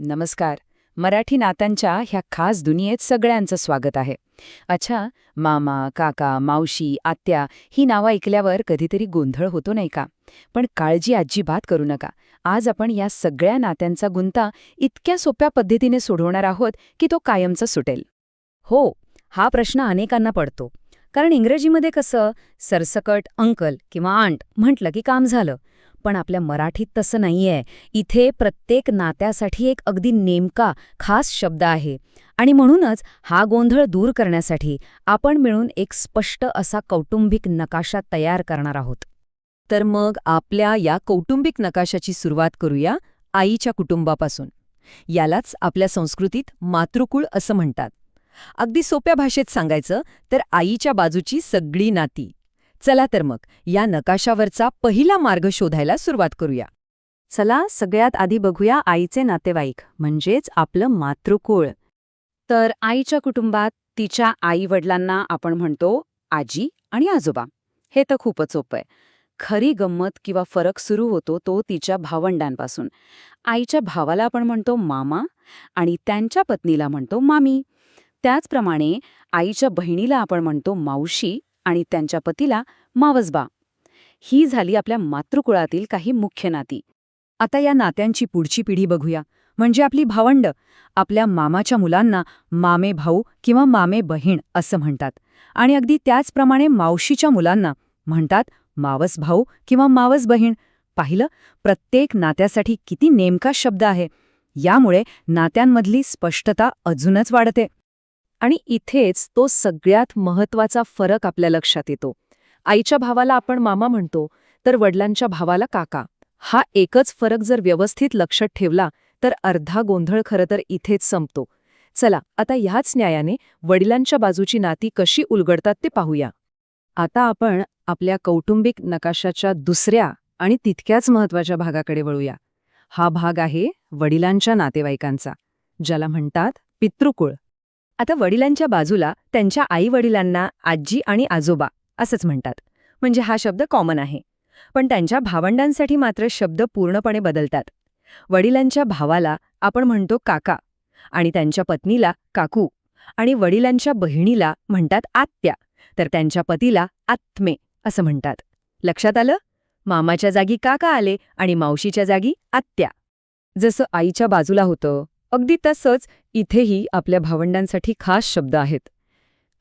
नमस्कार. मराठी नात्यांच्या ह्या खास दुनियेत सगळ्यांचं स्वागत आहे. अच्छा, मामा, काका, मावशी, आत्या ही नावं ऐकल्यावर कधीतरी गोंधळ होतो नाही का? पण काळजी अजिबात करू नका. आज आपण या सगळ्या नात्यांचा गुंता इतक्या सोप्या पद्धतीने सोडवणार आहोत की तो कायमचा सुटेल. हो, हा प्रश्न अनेकांना पडतो. कारण इंग्रजीमध्ये कसं सरसकट अंकल किंवा आंट म्हटलं की काम झालं. पण आपल्या मराठीत तसं नाहीये. इथे प्रत्येक नात्यासाठी एक अगदी नेमका खास शब्द आहे. आणि म्हणूनच हा गोंधळ दूर करण्यासाठी आपण मिळून एक स्पष्ट असा कौटुंबिक नकाशा तयार करणार आहोत. तर मग आपल्या या कौटुंबिक नकाशाची सुरुवात करूया आईच्या कुटुंबापासून. यालाच आपल्या संस्कृतीत मातृकुळ असं म्हणतात. अगदी सोप्या भाषेत सांगायचं तर आईच्या बाजूची सगळी नाती. चला तर मग या नकाशावरचा पहिला मार्ग शोधायला सुरुवात करूया. चला सगळ्यात आधी बघूया आईचे नातेवाईक म्हणजेच आपलं मातृकुळ. तर आईच्या कुटुंबात तिच्या आई-वडिलांना आपण म्हणतो आजी आणि आजोबा. हे तर खूपच सोपं आहे. खरी गंमत किंवा फरक सुरू होतो तो तिच्या भावंडांपासून. आईच्या भावाला आपण म्हणतो मामा आणि त्यांच्या पत्नीला म्हणतो मामी. त्याचप्रमाणे आईच्या बहिणीला आपण म्हणतो मावशी आणि त्यांच्या पतीला मावसबा. ही झाली आपल्या मातृकुळातील काही मुख्य नाती. आता या नात्यांची पुढची पिढी बघूया, म्हणजे आपली भावंड. आपल्या मामाच्या मुलांना मामे भाऊ किंवा मामे बहीण असं म्हणतात. आणि अगदी त्याचप्रमाणे मावशीच्या मुलांना म्हणतात मावस भाऊ किंवा मावस बहीण. पाहिलं, प्रत्येक नात्यासाठी किती नेमका शब्द आहे. यामुळे नात्यांमधली स्पष्टता अजूनच वाढते. आणि इथेच तो सगळ्यात महत्वाचा फरक आपल्या लक्षात येतो. आईच्या भावाला आपण मामा म्हणतो, तर वडिलांच्या भावाला काका. हा एकच फरक जर व्यवस्थित लक्षात ठेवला तर अर्धा गोंधळ खरं तर इथेच संपतो. चला आता ह्याच न्यायाने वडिलांच्या बाजूची नाती कशी उलगडतात ते पाहूया. आता आपण आपल्या कौटुंबिक नकाशाच्या दुसऱ्या आणि तितक्याच महत्वाच्या भागाकडे वळूया. हा भाग आहे वडिलांच्या नातेवाईकांचा, ज्याला म्हणतात पितृकुळ. आता वडिलांच्या बाजूला त्यांच्या आई-वडिलांना आजी आणि आजोबा असंच म्हणतात. म्हणजे हा शब्द कॉमन आहे. पण त्यांच्या भावंडांसाठी मात्र शब्द पूर्णपणे बदलतात. वडिलांच्या भावाला आपण म्हणतो काका आणि त्यांच्या पत्नीला काकू. आणि वडिलांच्या बहिणीला म्हणतात आत्या, तर त्यांच्या पतीला आत्मे असं म्हणतात. लक्षात आलं? मामाच्या जागी काका आले आणि मावशीच्या जागी आत्या. जसं आईच्या बाजूला होतं, अगदी तसंच इथेही आपल्या भावंडांसाठी खास शब्द आहेत.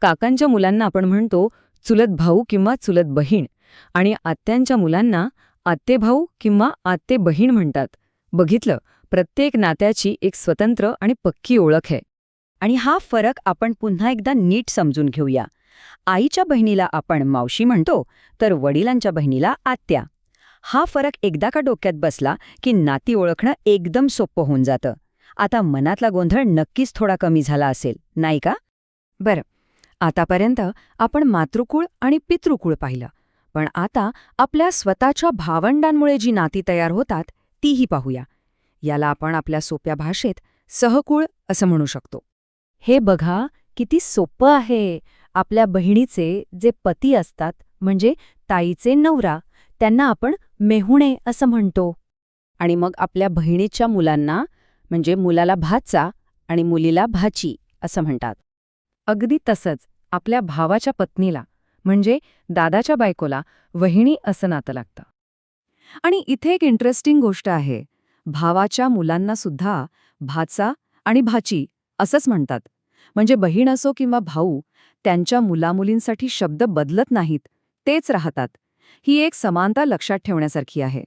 काकांच्या मुलांना आपण म्हणतो चुलत भाऊ किंवा चुलत बहीण आणि आत्यांच्या मुलांना आत्तेभाऊ किंवा आत्ते बहीण म्हणतात. बघितलं, प्रत्येक नात्याची एक स्वतंत्र आणि पक्की ओळख आहे. आणि हा फरक आपण पुन्हा एकदा नीट समजून घेऊया. आईच्या बहिणीला आपण मावशी म्हणतो, तर वडिलांच्या बहिणीला आत्या. हा फरक एकदा का डोक्यात बसला की नाती ओळखणं एकदम सोपं होऊन जातं. आता मनातला गोंधळ नक्कीच थोडा कमी झाला असेल, नाही का? बरं, आतापर्यंत आपण मातृकुळ आणि पितृकुळ पाहिलं. पण आता आपल्या स्वतःच्या भावंडांमुळे जी नाती तयार होतात तीही पाहूया. याला आपण आपल्या सोप्या भाषेत सहकुळ असं म्हणू शकतो. हे बघा किती सोपं आहे. आपल्या बहिणीचे जे पती असतात म्हणजे ताईचे नवरा, त्यांना आपण मेहुणे असं म्हणतो. आणि मग आपल्या बहिणीच्या मुलांना म्हणजे मुलाला भाचा आणि मुलीला भाची असं म्हणतात. अगदी तसंच आपल्या भावाच्या पत्नीला म्हणजे दादाच्या बायकोला वहिनी असं नातं लागतं. आणि इथे एक इंटरेस्टिंग गोष्ट आहे. भावाच्या मुलांना सुद्धा भाचा आणि भाची असंच म्हणतात. म्हणजे बहीण असो किंवा भाऊ, त्यांच्या मुलामुलींसाठी शब्द बदलत नाहीत, तेच राहतात. ही एक समानता लक्षात ठेवण्यासारखी आहे.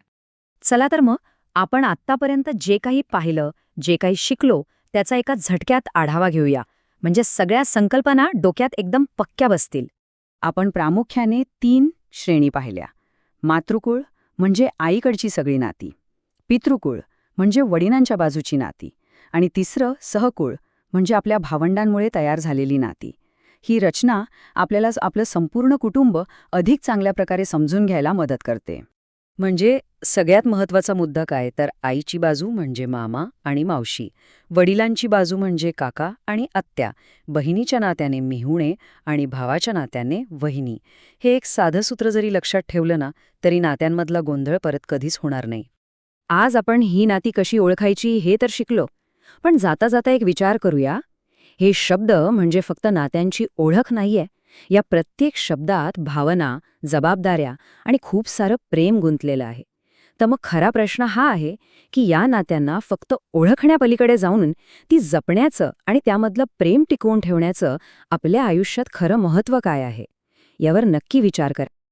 चला तर मग आपण आत्तापर्यंत जे काही पाहिलं, जे काही शिकलो, त्याचा एका झटक्यात आढावा घेऊया. म्हणजे सगळ्या संकल्पना डोक्यात एकदम पक्क्या बसतील. आपण प्रामुख्याने 3 श्रेणी पाहिल्या. मातृकुळ म्हणजे आईकडची सगळी नाती, पितृकुळ म्हणजे वडिलांच्या बाजूची नाती आणि तिसरं सहकुळ म्हणजे आपल्या भावंडांमुळे तयार झालेली नाती. ही रचना आपल्याला आपलं संपूर्ण कुटुंब अधिक चांगल्या प्रकारे समजून घ्यायला मदत करते. म्हणजे सगळ्यात महत्त्वाचा मुद्दा काय तर आईची बाजू म्हणजे मामा आणि मावशी, वडिलांची बाजू म्हणजे काका आणि आत्या, बहिणीच्या नात्याने मेहुणे आणि भावाच्या नात्याने वहिनी. हे एक साधं सूत्र जरी लक्षात ठेवलं ना तरी नात्यांमधला गोंधळ परत कधीच होणार नाही. आज आपण ही नाती कशी ओळखायची हे तर शिकलो. पण जाता जाता एक विचार करूया. हे शब्द म्हणजे फक्त नात्यांची ओळख नाहीये. या प्रत्येक शब्दात भावना, जबाबदाऱ्या आणि खूप सारं प्रेम गुंतलेलं आहे. तर मग खरा प्रश्न हा आहे की या नात्यांना फक्त ओळखण्यापलीकडे जाऊन ती जपण्याचं आणि त्यामधलं प्रेम टिकवून ठेवण्याचं आपल्या आयुष्यात खरं महत्त्व काय आहे? यावर नक्की विचार करा.